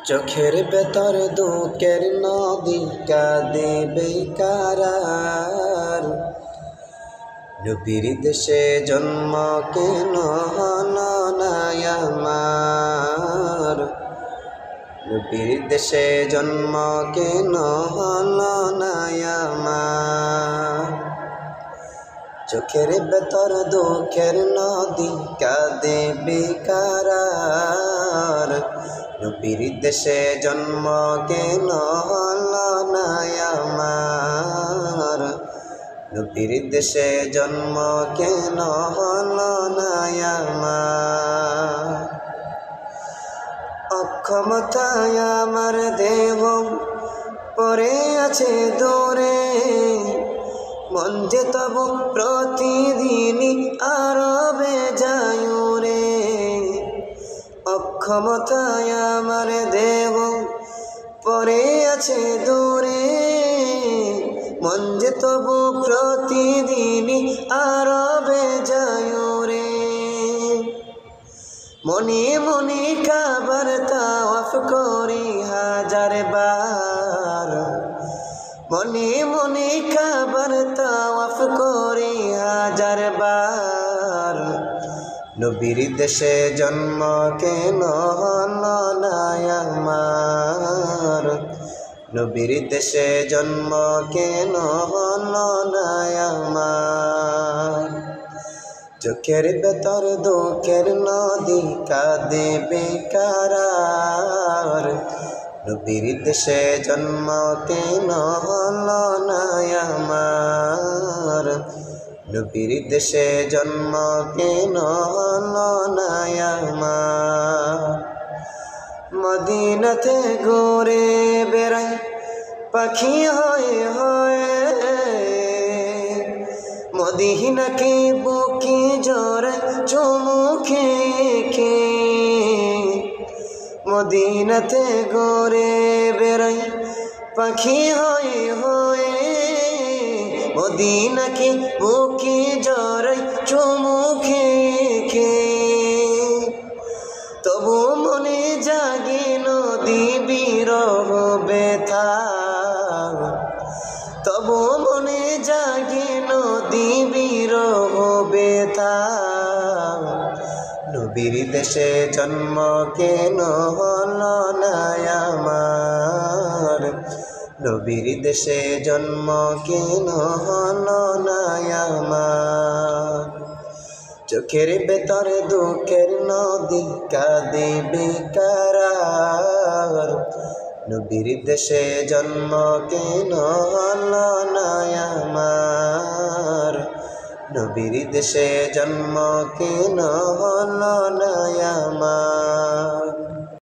চোখের ভেতর দুঃখের নদী কাঁদে বেকারার। নবীর দেশে জন্ম কেন হলো না আমার, নবীর দেশে জন্ম কেন হলো না আমার। চোখের ভেতর দুঃখের নদী কাঁদে বেকারার। নবীর দেশে জন্ম কেন হলো না আমার, নবীর দেশে জন্ম কেন হলো না আমার। অক্ষমতায় আমার দেহ পড়ে আছে দূরে, মন যে তবু প্রতিদিনই আরবে যায় রে। অক্ষমতায় আমার দেহ পড়ে আছে দূরে, মন যে তবু প্রতিদিনই আরবে যায় রে। মনে মনে কাবার তাওয়াফ করি হাজার বার, মনে মনে কাবার তাওয়াফ করি হাজার বার। নবীর দেশে জন্ম কেন হলো না আমার, নবীর দেশে জন্ম কেন হলো না আমার। চোখের ভেতর দুঃখের নদী কাঁদে বেকারার। নবীর দেশে জন্ম কেন হলো না আমার, নবীর দেশে জন্ম কেন হলো না আমার। মদিনাতে ঘুরে বেড়াই পাখি হয়ে হয়ে, মদিনাকে বুকে জড়াই চুমু খেয়ে। মদিনাতে ঘুরে বেড়াই পাখি হয়ে হয়ে, মদিনাকে বুকে জড়াই চুমু খেয়ে। তবু মনে জাগে নদী বিরহ ব্যথা, তবু মনে জাগে নদী বিরহ ব্যথা। নবীর দেশে জন্ম কেন হলো না আমার, নবীর দেশে জন্ম কেন হলো না আমার। চোখের ভেতর দুঃখের নদী কাঁদে বেকারার। নবীর দেশে জন্ম কেন হলো না আমার, নবীর দেশে জন্ম কেন হলো না আমার।